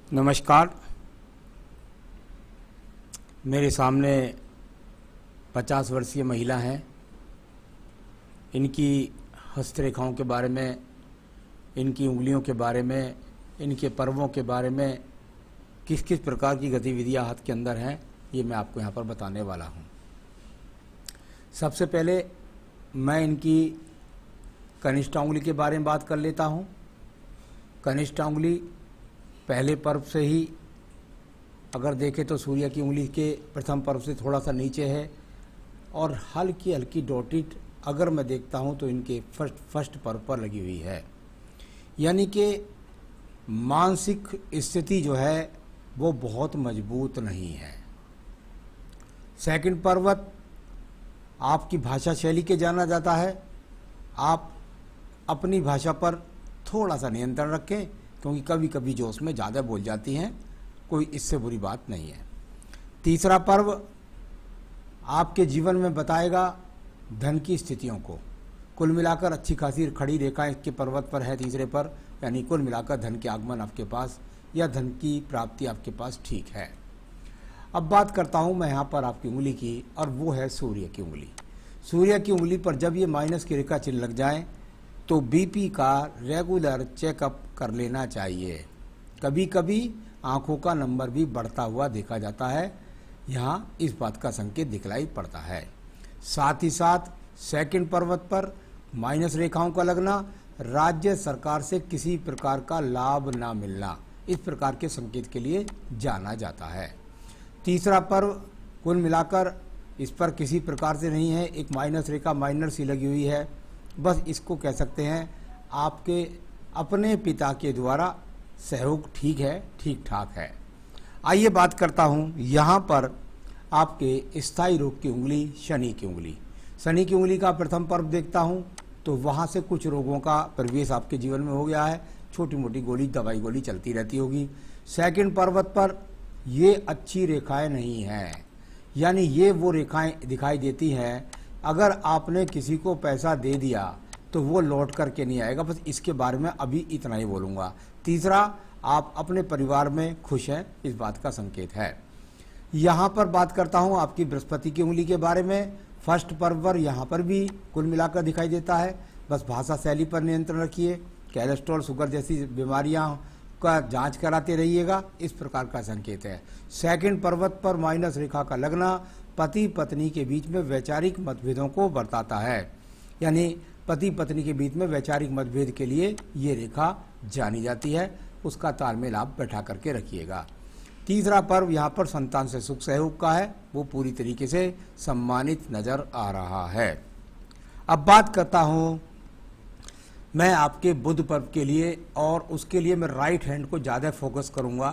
नमस्कार। मेरे सामने 50 वर्षीय महिला हैं। इनकी हस्तरेखाओं के बारे में, इनकी उंगलियों के बारे में, इनके पर्वों के बारे में, किस किस प्रकार की गतिविधियां हाथ के अंदर हैं, ये मैं आपको यहाँ पर बताने वाला हूँ। सबसे पहले मैं इनकी कनिष्ठ उंगली के बारे में बात कर लेता हूँ। कनिष्ठ उंगली पहले पर्व से ही अगर देखें तो सूर्य की उंगली के प्रथम पर्व से थोड़ा सा नीचे है और हल्की हल्की डॉटेड अगर मैं देखता हूं तो इनके फर्स्ट पर्व पर लगी हुई है। यानी कि मानसिक स्थिति जो है वो बहुत मजबूत नहीं है। सेकंड पर्वत आपकी भाषा शैली के जाना जाता है। आप अपनी भाषा पर थोड़ा सा नियंत्रण रखें, क्योंकि कभी कभी जोश में ज़्यादा बोल जाती हैं, कोई इससे बुरी बात नहीं है। तीसरा पर्व आपके जीवन में बताएगा धन की स्थितियों को। कुल मिलाकर अच्छी खासी खड़ी रेखाएं इसके पर्वत पर है तीसरे पर, यानी कुल मिलाकर धन के आगमन आपके पास या धन की प्राप्ति आपके पास ठीक है। अब बात करता हूं मैं यहाँ पर आपकी उंगली की, और वो है सूर्य की उंगली। सूर्य की उंगली पर जब ये माइनस की रेखा चिन्ह लग जाए तो बीपी का रेगुलर चेकअप कर लेना चाहिए। कभी कभी आंखों का नंबर भी बढ़ता हुआ देखा जाता है, यहाँ इस बात का संकेत दिखलाई पड़ता है। साथ ही साथ सेकंड पर्वत पर माइनस रेखाओं का लगना, राज्य सरकार से किसी प्रकार का लाभ ना मिलना, इस प्रकार के संकेत के लिए जाना जाता है। तीसरा पर्व कुल मिलाकर इस पर किसी प्रकार से नहीं है, एक माइनस रेखा माइनर सी लगी हुई है, बस इसको कह सकते हैं आपके अपने पिता के द्वारा सहयोग ठीक है, ठीक ठाक है। आइए बात करता हूँ यहाँ पर आपके स्थायी रोग की उंगली, शनि की उंगली। शनि की उंगली का प्रथम पर्व देखता हूँ तो वहाँ से कुछ रोगों का प्रवेश आपके जीवन में हो गया है। छोटी मोटी गोली, दवाई गोली चलती रहती होगी। सेकंड पर्वत पर ये अच्छी रेखाएं नहीं हैं, यानी ये वो रेखाएं दिखाई देती हैं अगर आपने किसी को पैसा दे दिया तो वो लौट करके नहीं आएगा। बस इसके बारे में अभी इतना ही बोलूँगा। तीसरा, आप अपने परिवार में खुश हैं, इस बात का संकेत है। यहाँ पर बात करता हूँ आपकी बृहस्पति की उंगली के बारे में। फर्स्ट पर्व पर यहाँ पर भी कुल मिलाकर दिखाई देता है। बस भाषा शैली पर नियंत्रण रखिए। कोलेस्ट्रॉल, शुगर जैसी बीमारियाँ का जांच कराते रहिएगा, इस प्रकार का संकेत है। सेकंड पर्वत पर माइनस रेखा का लगना पति पत्नी के बीच में वैचारिक मतभेदों को बरताता है, यानी पति पत्नी के बीच में वैचारिक मतभेद के लिए ये रेखा जानी जाती है। उसका तालमेल आप बैठा करके रखिएगा। तीसरा पर्व यहाँ पर संतान से सुख सहयोग का है, वो पूरी तरीके से सम्मानित नजर आ रहा है। अब बात करता हूँ मैं आपके बुध पर्व के लिए, और उसके लिए मैं राइट हैंड को ज़्यादा फोकस करूँगा,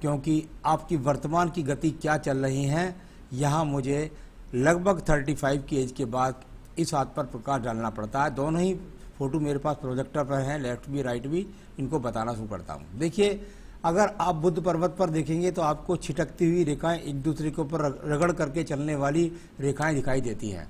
क्योंकि आपकी वर्तमान की गति क्या चल रही हैं, यहाँ मुझे लगभग 35 की एज के बाद इस हाथ पर प्रकाश डालना पड़ता है। दोनों ही फोटो मेरे पास प्रोजेक्टर पर हैं, लेफ्ट भी राइट भी, इनको बताना शुरू करता हूँ। देखिए, अगर आप बुध पर्वत पर देखेंगे तो आपको छिटकती हुई रेखाएं, एक दूसरे के ऊपर रगड़ करके चलने वाली रेखाएं दिखाई देती हैं।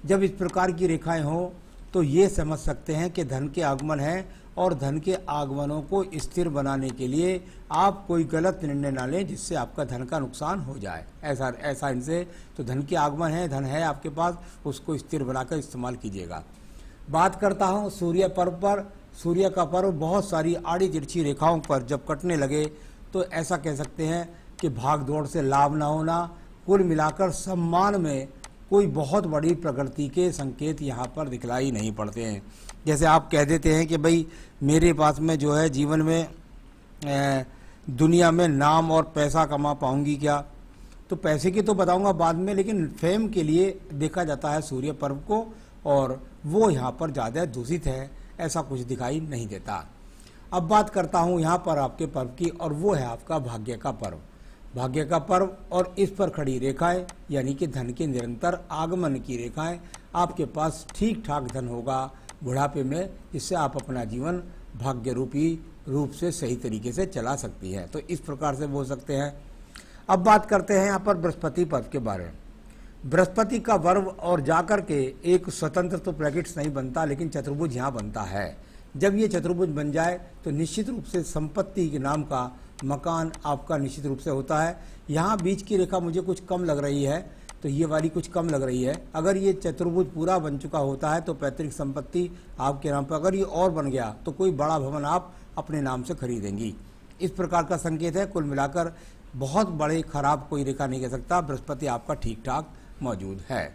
जब इस प्रकार की रेखाएं हों तो ये समझ सकते हैं कि धन के आगमन है, और धन के आगमनों को स्थिर बनाने के लिए आप कोई गलत निर्णय ना लें जिससे आपका धन का नुकसान हो जाए। ऐसा इनसे तो धन के आगमन है, धन है आपके पास, उसको स्थिर बनाकर इस्तेमाल कीजिएगा। बात करता हूँ सूर्य पर्व पर। सूर्य का पर्व बहुत सारी आड़ी तिरछी रेखाओं पर जब कटने लगे तो ऐसा कह सकते हैं कि भाग दौड़ से लाभ ना होना, कुल मिलाकर सम्मान में कोई बहुत बड़ी प्रगति के संकेत यहाँ पर दिखलाई नहीं पड़ते हैं। जैसे आप कह देते हैं कि भाई मेरे पास में जो है जीवन में दुनिया में नाम और पैसा कमा पाऊंगी क्या, तो पैसे की तो बताऊंगा बाद में, लेकिन फेम के लिए देखा जाता है सूर्य पर्व को, और वो यहाँ पर ज़्यादा दूषित है, ऐसा कुछ दिखाई नहीं देता। अब बात करता हूँ यहाँ पर आपके पर्व की, और वो है आपका भाग्य का पर्व। भाग्य का पर्व और इस पर खड़ी रेखाएं, यानी कि धन के निरंतर आगमन की रेखाएं, आपके पास ठीक ठाक धन होगा बुढ़ापे में, जिससे आप अपना जीवन भाग्य रूपी रूप से सही तरीके से चला सकती है। तो इस प्रकार से बोल सकते हैं। अब बात करते हैं यहाँ पर बृहस्पति पर्व के बारे में। बृहस्पति का पर्व और जाकर के एक स्वतंत्र तो ब्रैकेट्स नहीं बनता, लेकिन चतुर्भुज यहाँ बनता है। जब ये चतुर्भुज बन जाए तो निश्चित रूप से संपत्ति के नाम का मकान आपका निश्चित रूप से होता है। यहाँ बीच की रेखा मुझे कुछ कम लग रही है, तो ये वाली कुछ कम लग रही है। अगर ये चतुर्भुज पूरा बन चुका होता है तो पैतृक संपत्ति आपके नाम पर, अगर ये और बन गया तो कोई बड़ा भवन आप अपने नाम से खरीदेंगी। इस प्रकार का संकेत है। कुल मिलाकर बहुत बड़े खराब कोई रेखा नहीं कह सकता, बृहस्पति आपका ठीक ठाक मौजूद है।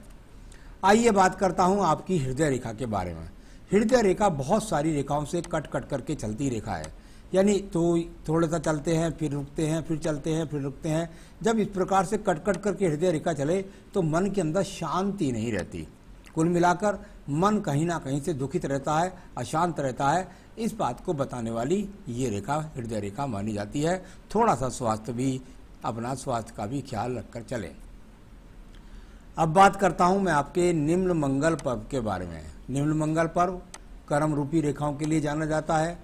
आइए बात करता हूँ आपकी हृदय रेखा के बारे में। हृदय रेखा बहुत सारी रेखाओं से कट कट करके चलती रेखा है, यानी तो थोड़ा सा चलते हैं, फिर रुकते हैं, फिर चलते हैं, फिर रुकते हैं। जब इस प्रकार से कट कट करके हृदय रेखा चले तो मन के अंदर शांति नहीं रहती। कुल मिलाकर मन कहीं ना कहीं से दुखित रहता है, अशांत रहता है। इस बात को बताने वाली ये रेखा हृदय रेखा मानी जाती है। थोड़ा सा स्वास्थ्य भी, अपना स्वास्थ्य का भी ख्याल रखकर चलें। अब बात करता हूं मैं आपके निम्न मंगल पर्व के बारे में। निम्न मंगल पर्व कर्म रूपी रेखाओं के लिए जाना जाता है।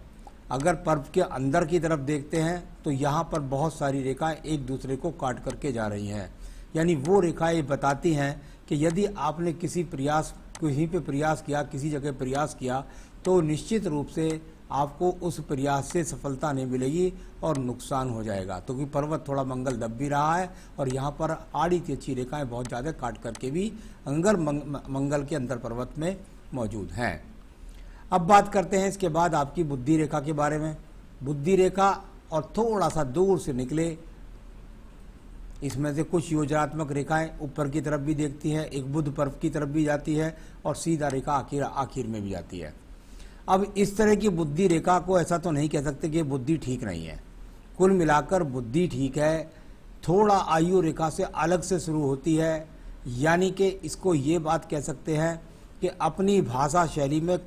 अगर पर्व के अंदर की तरफ देखते हैं तो यहाँ पर बहुत सारी रेखाएं एक दूसरे को काट करके जा रही हैं, यानी वो रेखाएं बताती हैं कि यदि आपने कहीं पे प्रयास किया, किसी जगह प्रयास किया, तो निश्चित रूप से आपको उस प्रयास से सफलता नहीं मिलेगी और नुकसान हो जाएगा। तो क्योंकि पर्वत थोड़ा मंगल दब भी रहा है और यहाँ पर आड़ी तिरछी रेखाएं बहुत ज़्यादा काट करके भी मंगल के अंदर पर्वत में मौजूद हैं। अब बात करते हैं इसके बाद आपकी बुद्धि रेखा के बारे में। बुद्धि रेखा और थोड़ा सा दूर से निकले, इसमें से कुछ योजनात्मक रेखाएं ऊपर की तरफ भी देखती है, एक बुध पर्व की तरफ भी जाती है और सीधा रेखा आखिर में भी जाती है। अब इस तरह की बुद्धि रेखा को ऐसा तो नहीं कह सकते कि बुद्धि ठीक नहीं है। कुल मिलाकर बुद्धि ठीक है, थोड़ा आयु रेखा से अलग से शुरू होती है, यानी कि इसको ये बात कह सकते हैं कि अपनी भाषा शैली में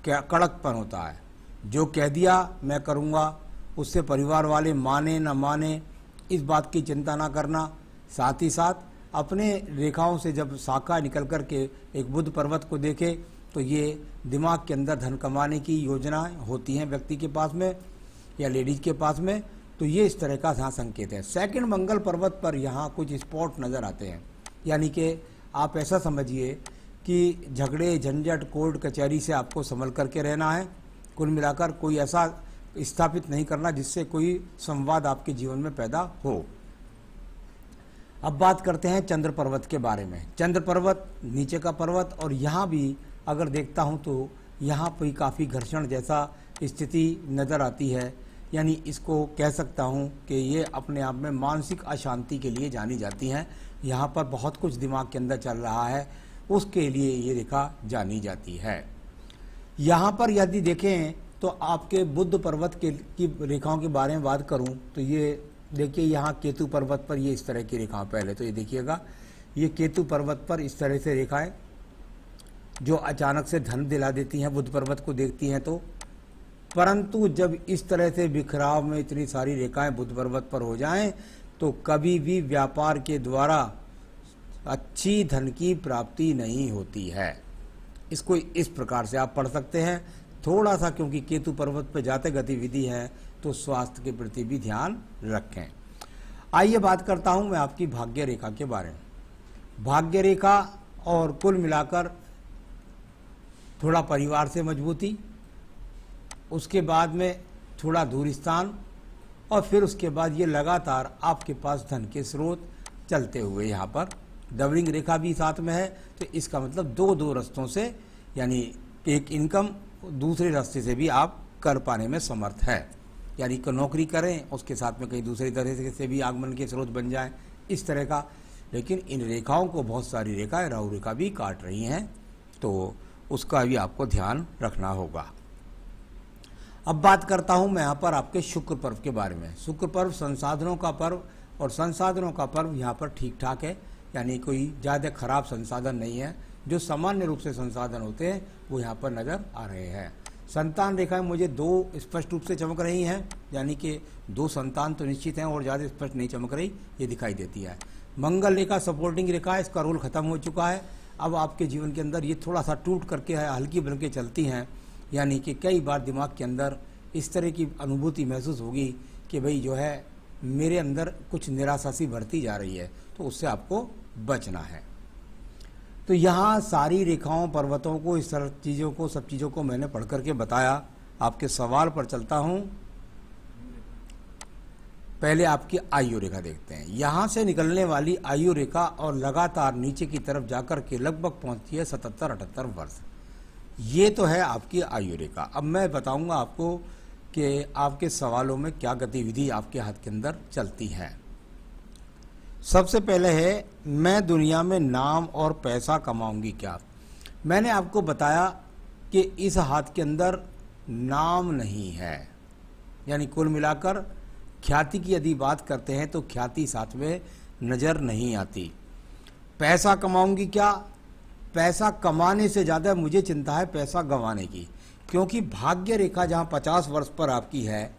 कड़कपन होता है। जो कह दिया मैं करूँगा, उससे परिवार वाले माने न माने इस बात की चिंता ना करना। साथ ही साथ अपने रेखाओं से जब शाखा निकल कर के एक बुध पर्वत को देखे तो ये दिमाग के अंदर धन कमाने की योजनाएं होती हैं व्यक्ति के पास में या लेडीज के पास में, तो ये इस तरह का यहाँ संकेत है। सेकंड मंगल पर्वत पर यहाँ कुछ स्पॉट नज़र आते हैं, यानी कि आप ऐसा समझिए कि झगड़े झंझट कोर्ट कचहरी से आपको संभल करके रहना है। कुल मिलाकर कोई ऐसा स्थापित नहीं करना जिससे कोई संवाद आपके जीवन में पैदा हो। अब बात करते हैं चंद्र पर्वत के बारे में। चंद्र पर्वत नीचे का पर्वत, और यहाँ भी अगर देखता हूँ तो यहाँ पर काफ़ी घर्षण जैसा स्थिति नज़र आती है, यानी इसको कह सकता हूँ कि ये अपने आप में मानसिक अशांति के लिए जानी जाती हैं। यहाँ पर बहुत कुछ दिमाग के अंदर चल रहा है, उसके लिए ये रेखा जानी जाती है। यहाँ पर यदि देखें तो आपके बुध पर्वत की रेखाओं के बारे में बात करूं तो ये देखिए, यहाँ केतु पर्वत पर ये इस तरह की रेखाएं, पहले तो ये देखिएगा, ये केतु पर्वत पर इस तरह से रेखाएं जो अचानक से धन दिला देती हैं बुध पर्वत को देखती हैं तो। परंतु जब इस तरह से बिखराव में इतनी सारी रेखाएं बुध पर्वत पर हो जाएं तो कभी भी व्यापार के द्वारा अच्छी धन की प्राप्ति नहीं होती है। इसको इस प्रकार से आप पढ़ सकते हैं। थोड़ा सा क्योंकि केतु पर्वत पर जाते गतिविधि है तो स्वास्थ्य के प्रति भी ध्यान रखें। आइए बात करता हूं मैं आपकी भाग्य रेखा के बारे में। भाग्य रेखा और कुल मिलाकर थोड़ा परिवार से मजबूती, उसके बाद में थोड़ा दूर स्थान, और फिर उसके बाद ये लगातार आपके पास धन के स्रोत चलते हुए यहाँ पर डबलिंग रेखा भी साथ में है। तो इसका मतलब दो रास्तों से, यानी एक इनकम दूसरे रास्ते से भी आप कर पाने में समर्थ है, यानी कि नौकरी करें उसके साथ में कहीं दूसरी तरह से भी आगमन के स्रोत बन जाएं, इस तरह का। लेकिन इन रेखाओं को बहुत सारी रेखाएं राहु रेखा भी काट रही हैं, तो उसका भी आपको ध्यान रखना होगा। अब बात करता हूं मैं यहाँ पर आपके शुक्र पर्व के बारे में। शुक्र पर्व संसाधनों का पर्व, और संसाधनों का पर्व यहाँ पर ठीक ठाक है, यानी कोई ज़्यादा खराब संसाधन नहीं है। जो सामान्य रूप से संसाधन होते हैं वो यहाँ पर नज़र आ रहे हैं। संतान रेखाएं मुझे दो स्पष्ट रूप से चमक रही हैं, यानी कि दो संतान तो निश्चित हैं और ज़्यादा स्पष्ट नहीं चमक रही, ये दिखाई देती है। मंगल रेखा सपोर्टिंग रेखा है, इसका रोल खत्म हो चुका है। अब आपके जीवन के अंदर ये थोड़ा सा टूट करके हल्की बन के चलती हैं, यानी कि कई बार दिमाग के अंदर इस तरह की अनुभूति महसूस होगी कि भाई जो है मेरे अंदर कुछ निराशा सी बढ़ती जा रही है, तो उससे आपको बचना है। तो यहाँ सारी रेखाओं पर्वतों को इस तरह चीज़ों को सब चीज़ों को मैंने पढ़ करके बताया। आपके सवाल पर चलता हूँ। पहले आपकी आयु रेखा देखते हैं। यहाँ से निकलने वाली आयु रेखा और लगातार नीचे की तरफ जाकर के लगभग पहुँचती है 77-78 वर्ष। ये तो है आपकी आयु रेखा। अब मैं बताऊंगा आपको कि आपके सवालों में क्या गतिविधि आपके हाथ के अंदर चलती है। सबसे पहले है, मैं दुनिया में नाम और पैसा कमाऊंगी क्या। मैंने आपको बताया कि इस हाथ के अंदर नाम नहीं है, यानी कुल मिलाकर ख्याति की यदि बात करते हैं तो ख्याति साथ में नज़र नहीं आती। पैसा कमाऊंगी क्या, पैसा कमाने से ज़्यादा मुझे चिंता है पैसा गंवाने की, क्योंकि भाग्य रेखा जहाँ 50 वर्ष पर आपकी है,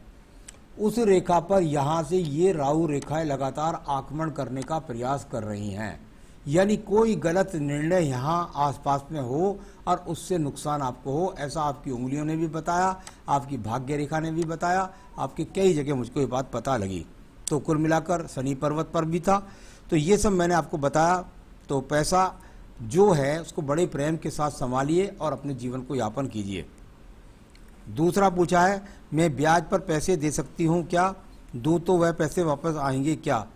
उस रेखा पर यहाँ से ये राहु रेखाएं लगातार आक्रमण करने का प्रयास कर रही हैं। यानी कोई गलत निर्णय यहाँ आसपास में हो और उससे नुकसान आपको हो, ऐसा आपकी उंगलियों ने भी बताया, आपकी भाग्य रेखा ने भी बताया, आपकी कई जगह मुझको ये बात पता लगी। तो कुल मिलाकर शनि पर्वत पर भी था, तो ये सब मैंने आपको बताया। तो पैसा जो है उसको बड़े प्रेम के साथ संभालिए और अपने जीवन को यापन कीजिए। दूसरा पूछा है, मैं ब्याज पर पैसे दे सकती हूँ क्या, दूँ तो वह पैसे वापस आएंगे क्या।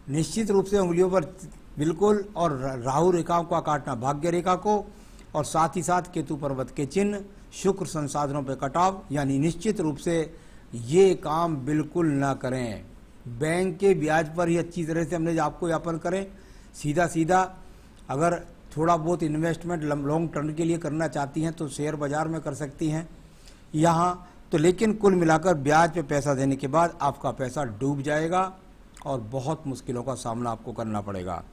निश्चित रूप से उंगलियों पर बिल्कुल, और राहु रेखाओं का काटना भाग्य रेखा को, और साथ ही साथ केतु पर्वत के चिन्ह, शुक्र संसाधनों पर कटाव, यानी निश्चित रूप से ये काम बिल्कुल ना करें। बैंक के ब्याज पर ही अच्छी तरह से हमने आपको यापन करें। सीधा सीधा अगर थोड़ा बहुत इन्वेस्टमेंट लॉन्ग टर्म के लिए करना चाहती हैं तो शेयर बाजार में कर सकती हैं यहाँ तो, लेकिन कुल मिलाकर ब्याज पे पैसा देने के बाद आपका पैसा डूब जाएगा और बहुत मुश्किलों का सामना आपको करना पड़ेगा।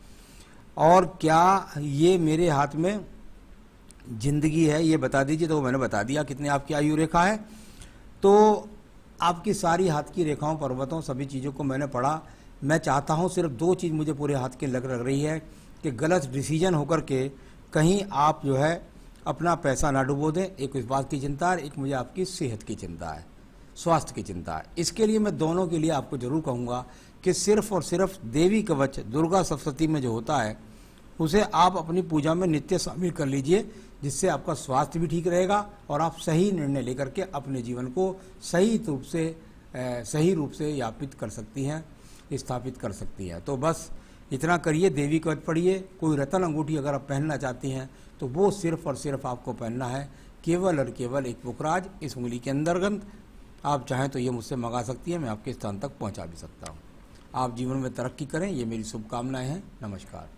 और क्या ये मेरे हाथ में जिंदगी है, ये बता दीजिए। तो मैंने बता दिया कितनी आपकी आयु रेखा है। तो आपकी सारी हाथ की रेखाओं, पर्वतों, सभी चीज़ों को मैंने पढ़ा। मैं चाहता हूँ सिर्फ दो चीज़ मुझे पूरे हाथ के लग रही है कि गलत डिसीजन होकर के कहीं आप जो है अपना पैसा ना डुबो दें। एक इस बात की चिंता है, एक मुझे आपकी सेहत की चिंता है, स्वास्थ्य की चिंता है। इसके लिए मैं दोनों के लिए आपको जरूर कहूँगा कि सिर्फ और सिर्फ देवी कवच दुर्गा सप्तशती में जो होता है उसे आप अपनी पूजा में नित्य शामिल कर लीजिए, जिससे आपका स्वास्थ्य भी ठीक रहेगा और आप सही निर्णय लेकर के अपने जीवन को सही रूप से यापित कर सकती हैं, स्थापित कर सकती हैं। तो बस इतना करिए, देवी कवच पढ़िए। कोई रतन अंगूठी अगर आप पहनना चाहती हैं तो वो सिर्फ और सिर्फ आपको पहनना है केवल और केवल एक पुखराज इस उंगली के अंतर्गत। आप चाहें तो ये मुझसे मंगा सकती हैं, मैं आपके स्थान तक पहुंचा भी सकता हूं। आप जीवन में तरक्की करें, ये मेरी शुभकामनाएं हैं। नमस्कार।